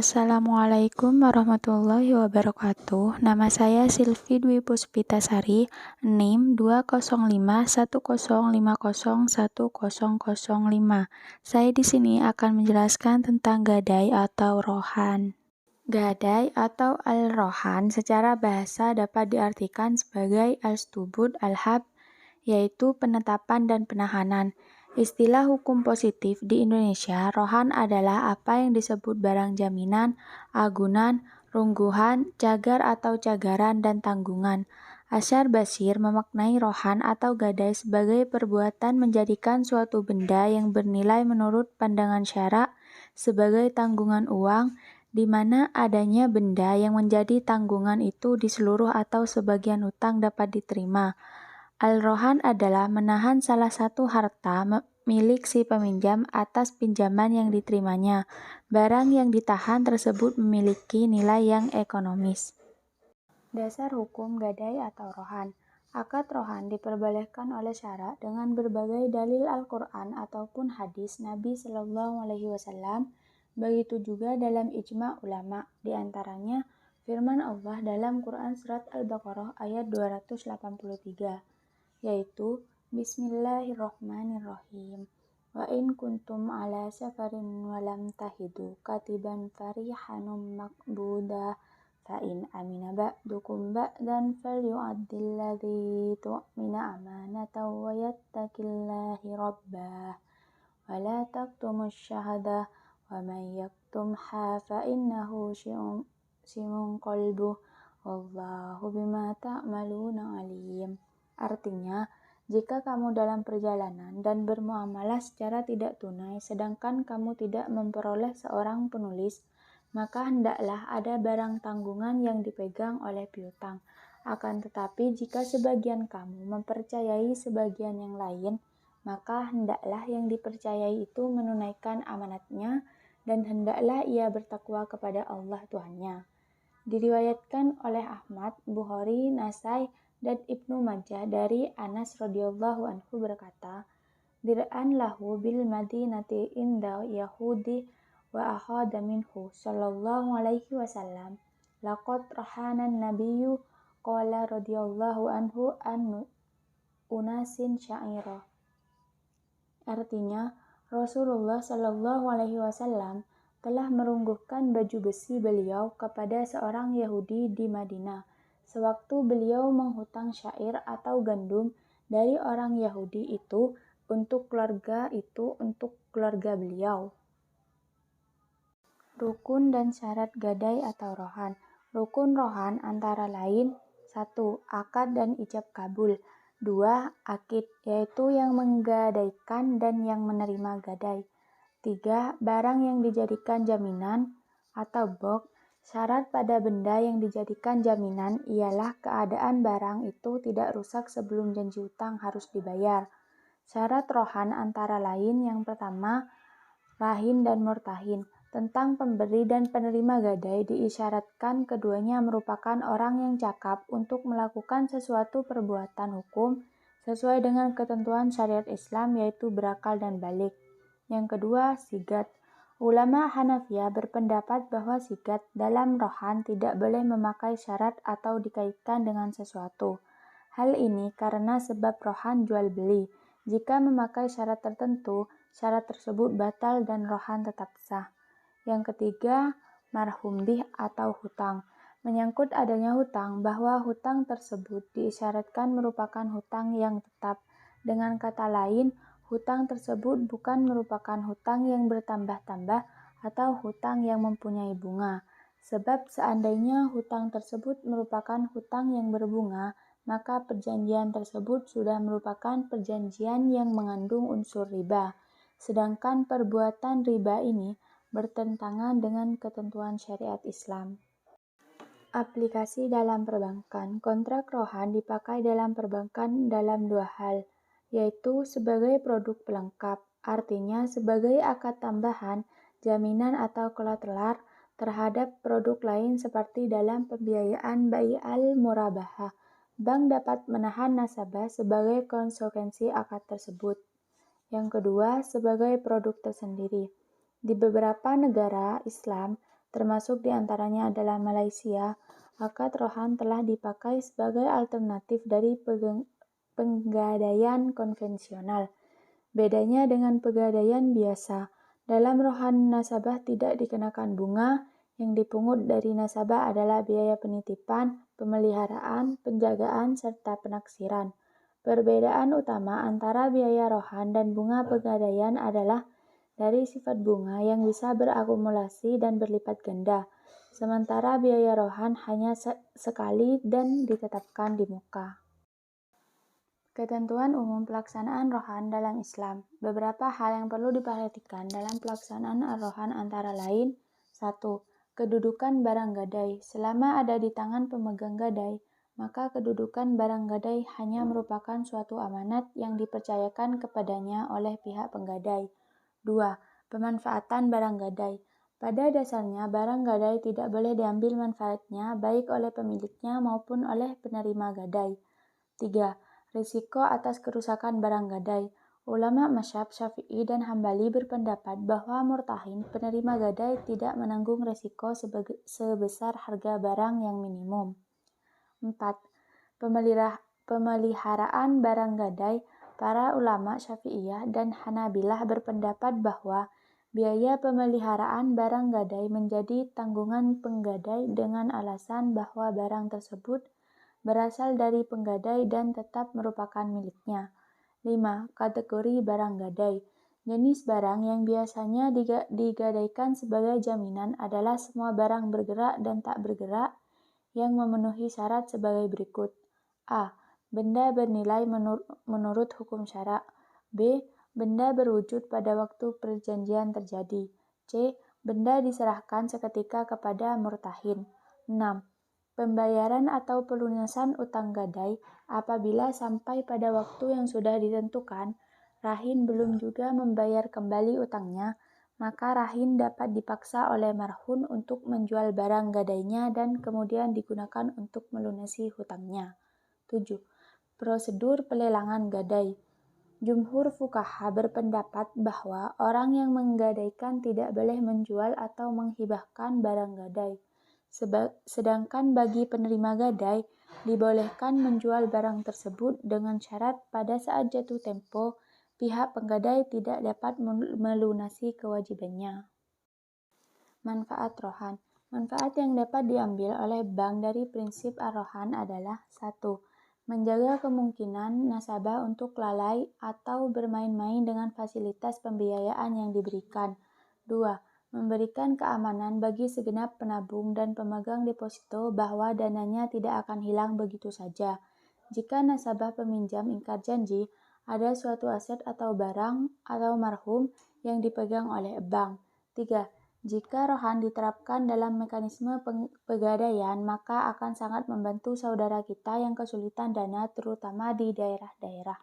Assalamualaikum warahmatullahi wabarakatuh. Nama saya Silvi Dwi Puspitasari, NIM 20510501005. Saya di sini akan menjelaskan tentang gadai atau rohan. Gadai atau al-rohan secara bahasa dapat diartikan sebagai al-stubud al-hab, yaitu penetapan dan penahanan. Istilah hukum positif di Indonesia, rohan adalah apa yang disebut barang jaminan, agunan, rungguhan, cagar atau cagaran, dan tanggungan. Asyar Basir memaknai rohan atau gadai sebagai perbuatan menjadikan suatu benda yang bernilai menurut pandangan syara sebagai tanggungan uang, di mana adanya benda yang menjadi tanggungan itu di seluruh atau sebagian utang dapat diterima. Al-rohan adalah menahan salah satu harta milik si peminjam atas pinjaman yang diterimanya. Barang yang ditahan tersebut memiliki nilai yang ekonomis. Dasar hukum gadai atau rohan. Akad rohan diperbolehkan oleh syara dengan berbagai dalil Al-Quran ataupun hadis Nabi Shallallahu Alaihi Wasallam. Begitu juga dalam ijma ulama, diantaranya firman Allah dalam Quran Surat Al-Baqarah ayat 283. Yaitu Bismillahirrohmanirrohim. Wa in kuntum ala safarin walam tahidu katiban farihanum makbuda fa in amina ba'dukum ba'dan falyu'addil ladzi tu'mina amanatahu wa yattaqillahi rabbah wa la taqtumus syahadah wa man yaktumha fa innahu syi'un qalbuh wallahu bima ta'maluna alim. Artinya, jika kamu dalam perjalanan dan bermuamalah secara tidak tunai sedangkan kamu tidak memperoleh seorang penulis, maka hendaklah ada barang tanggungan yang dipegang oleh piutang. Akan tetapi jika sebagian kamu mempercayai sebagian yang lain, maka hendaklah yang dipercayai itu menunaikan amanatnya dan hendaklah ia bertakwa kepada Allah Tuhannya. Diriwayatkan oleh Ahmad, Bukhari, Nasai, dan Ibnu Majah dari Anas radhiyallahu anhu berkata, dir'an lahu bil madinati inda yahudi wa akhada minhu sallallahu alaihi wasallam laqad rahanan nabiyyu qala radhiyallahu anhu an unasin sya'ira. Artinya, Rasulullah sallallahu alaihi wasallam telah merungguhkan baju besi beliau kepada seorang Yahudi di Madinah sewaktu beliau menghutang syair atau gandum dari orang Yahudi itu untuk keluarga beliau. Rukun dan syarat gadai atau rohan. Rukun rohan antara lain 1. Akad dan ijab kabul. 2. Akid, yaitu yang menggadaikan dan yang menerima gadai. 3. Barang yang dijadikan jaminan atau bok. Syarat pada benda yang dijadikan jaminan ialah keadaan barang itu tidak rusak sebelum janji utang harus dibayar. Syarat rohan antara lain yang pertama, rahin dan murtahin. Tentang pemberi dan penerima gadai diisyaratkan keduanya merupakan orang yang cakap untuk melakukan sesuatu perbuatan hukum sesuai dengan ketentuan syariat Islam yaitu berakal dan balik. Yang kedua, sigat. Ulama Hanafiyah berpendapat bahwa sigat dalam rohan tidak boleh memakai syarat atau dikaitkan dengan sesuatu. Hal ini karena sebab rohan jual beli. Jika memakai syarat tertentu, syarat tersebut batal dan rohan tetap sah. Yang ketiga, marhum bih atau hutang. Menyangkut adanya hutang, bahwa hutang tersebut diisyaratkan merupakan hutang yang tetap. Dengan kata lain, hutang tersebut bukan merupakan hutang yang bertambah-tambah atau hutang yang mempunyai bunga. Sebab seandainya hutang tersebut merupakan hutang yang berbunga, maka perjanjian tersebut sudah merupakan perjanjian yang mengandung unsur riba. Sedangkan perbuatan riba ini bertentangan dengan ketentuan syariat Islam. Aplikasi dalam perbankan. Kontrak rohan dipakai dalam perbankan dalam dua hal, yaitu sebagai produk pelengkap, artinya sebagai akad tambahan, jaminan atau kolateral terhadap produk lain seperti dalam pembiayaan bai al-murabahah. Bank dapat menahan nasabah sebagai konsekuensi akad tersebut. Yang kedua, sebagai produk tersendiri. Di beberapa negara Islam, termasuk diantaranya adalah Malaysia, akad rohan telah dipakai sebagai alternatif dari penggadaian konvensional. Bedanya dengan pegadaian biasa, dalam rohan nasabah tidak dikenakan bunga, yang dipungut dari nasabah adalah biaya penitipan, pemeliharaan, penjagaan, serta penaksiran. Perbedaan utama antara biaya rohan dan bunga pegadaian adalah dari sifat bunga yang bisa berakumulasi dan berlipat ganda, sementara biaya rohan hanya sekali dan ditetapkan di muka. Ketentuan umum pelaksanaan rohan dalam Islam. Beberapa hal yang perlu diperhatikan dalam pelaksanaan rohan antara lain: 1. Kedudukan barang gadai. Selama ada di tangan pemegang gadai, maka kedudukan barang gadai hanya merupakan suatu amanat yang dipercayakan kepadanya oleh pihak penggadai. 2. Pemanfaatan barang gadai. Pada dasarnya, barang gadai tidak boleh diambil manfaatnya baik oleh pemiliknya maupun oleh penerima gadai. 3. Risiko atas kerusakan barang gadai. Ulama mazhab Syafi'i dan Hambali berpendapat bahwa murtahin, penerima gadai, tidak menanggung risiko sebesar harga barang yang minimum. 4. Pemeliharaan barang gadai. Para ulama Syafi'iyah dan Hanabilah berpendapat bahwa biaya pemeliharaan barang gadai menjadi tanggungan penggadai dengan alasan bahwa barang tersebut berasal dari penggadai dan tetap merupakan miliknya. 5. Kategori barang gadai. Jenis barang yang biasanya digadaikan sebagai jaminan adalah semua barang bergerak dan tak bergerak yang memenuhi syarat sebagai berikut. A. Benda bernilai menurut hukum syara. B. Benda berwujud pada waktu perjanjian terjadi. C. Benda diserahkan seketika kepada murtahin. 6. Pembayaran atau pelunasan utang gadai. Apabila sampai pada waktu yang sudah ditentukan, rahin belum juga membayar kembali utangnya, maka rahin dapat dipaksa oleh marhun untuk menjual barang gadainya dan kemudian digunakan untuk melunasi hutangnya. 7. Prosedur pelelangan gadai. Jumhur fuqaha berpendapat bahwa orang yang menggadaikan tidak boleh menjual atau menghibahkan barang gadai. Sedangkan bagi penerima gadai, dibolehkan menjual barang tersebut dengan syarat pada saat jatuh tempo, pihak penggadai tidak dapat melunasi kewajibannya. Manfaat rohan. Manfaat yang dapat diambil oleh bank dari prinsip ar-rohan adalah: 1. Menjaga kemungkinan nasabah untuk lalai atau bermain-main dengan fasilitas pembiayaan yang diberikan. 2. Memberikan keamanan bagi segenap penabung dan pemegang deposito bahwa dananya tidak akan hilang begitu saja. Jika nasabah peminjam ingkar janji, ada suatu aset atau barang atau marhum yang dipegang oleh bank. 3. Jika rohan diterapkan dalam mekanisme pegadaian, maka akan sangat membantu saudara kita yang kesulitan dana, terutama di daerah-daerah.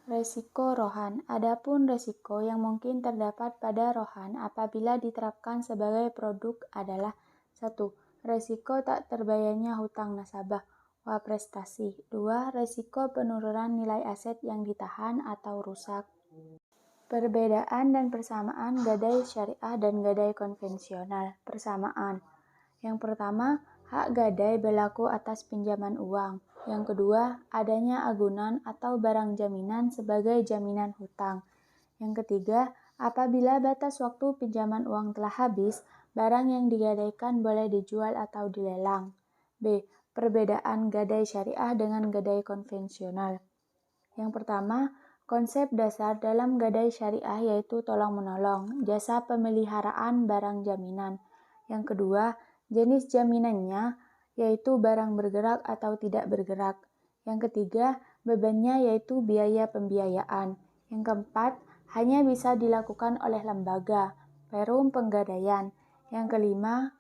Resiko rohan. Adapun resiko yang mungkin terdapat pada rohan apabila diterapkan sebagai produk adalah: 1. Resiko tak terbayarnya hutang nasabah, prestasi. 2. Resiko penurunan nilai aset yang ditahan atau rusak. Perbedaan dan persamaan gadai syariah dan gadai konvensional. Persamaan. Yang pertama, hak gadai berlaku atas pinjaman uang. Yang kedua, adanya agunan atau barang jaminan sebagai jaminan hutang. Yang ketiga, apabila batas waktu pinjaman uang telah habis, barang yang digadaikan boleh dijual atau dilelang. B. Perbedaan gadai syariah dengan gadai konvensional. Yang pertama, konsep dasar dalam gadai syariah yaitu tolong-menolong, jasa pemeliharaan barang jaminan. Yang kedua, jenis jaminannya yaitu barang bergerak atau tidak bergerak. Yang ketiga, bebannya yaitu biaya pembiayaan. Yang keempat, hanya bisa dilakukan oleh lembaga, perum penggadaian. Yang kelima,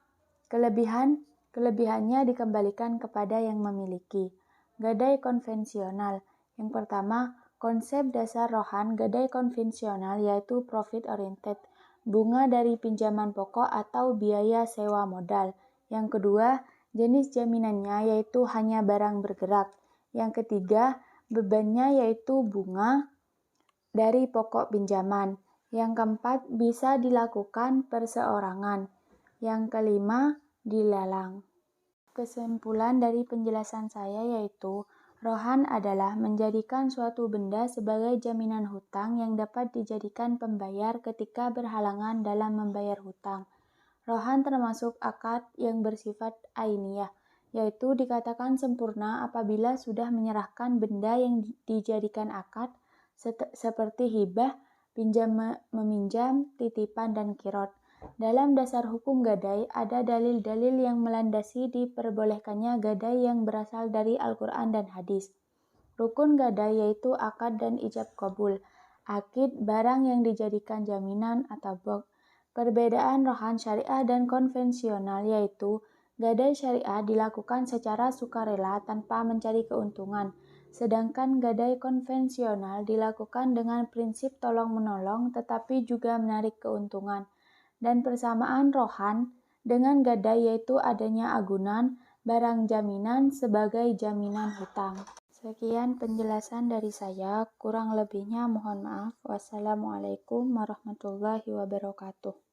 kelebihannya dikembalikan kepada yang memiliki. Gadai konvensional. Yang pertama, konsep dasar rohan gadai konvensional yaitu profit oriented, bunga dari pinjaman pokok atau biaya sewa modal. Yang kedua, jenis jaminannya yaitu hanya barang bergerak. Yang ketiga, bebannya yaitu bunga dari pokok pinjaman. Yang keempat, bisa dilakukan perseorangan. Yang kelima, dilelang. Kesimpulan dari penjelasan saya yaitu, rohan adalah menjadikan suatu benda sebagai jaminan hutang yang dapat dijadikan pembayar ketika berhalangan dalam membayar hutang. Rohan termasuk akad yang bersifat ainiyah, yaitu dikatakan sempurna apabila sudah menyerahkan benda yang dijadikan akad, seperti hibah, pinjam-meminjam, titipan, dan kirot. Dalam dasar hukum gadai, ada dalil-dalil yang melandasi diperbolehkannya gadai yang berasal dari Al-Quran dan hadis. Rukun gadai yaitu akad dan ijab kabul. Akid, barang yang dijadikan jaminan atau bog. Perbedaan rohan syariah dan konvensional yaitu, gadai syariah dilakukan secara sukarela tanpa mencari keuntungan, sedangkan gadai konvensional dilakukan dengan prinsip tolong-menolong tetapi juga menarik keuntungan. Dan persamaan rohan dengan gadai yaitu adanya agunan, barang jaminan sebagai jaminan hutang. Sekian penjelasan dari saya, kurang lebihnya mohon maaf. Wassalamualaikum warahmatullahi wabarakatuh.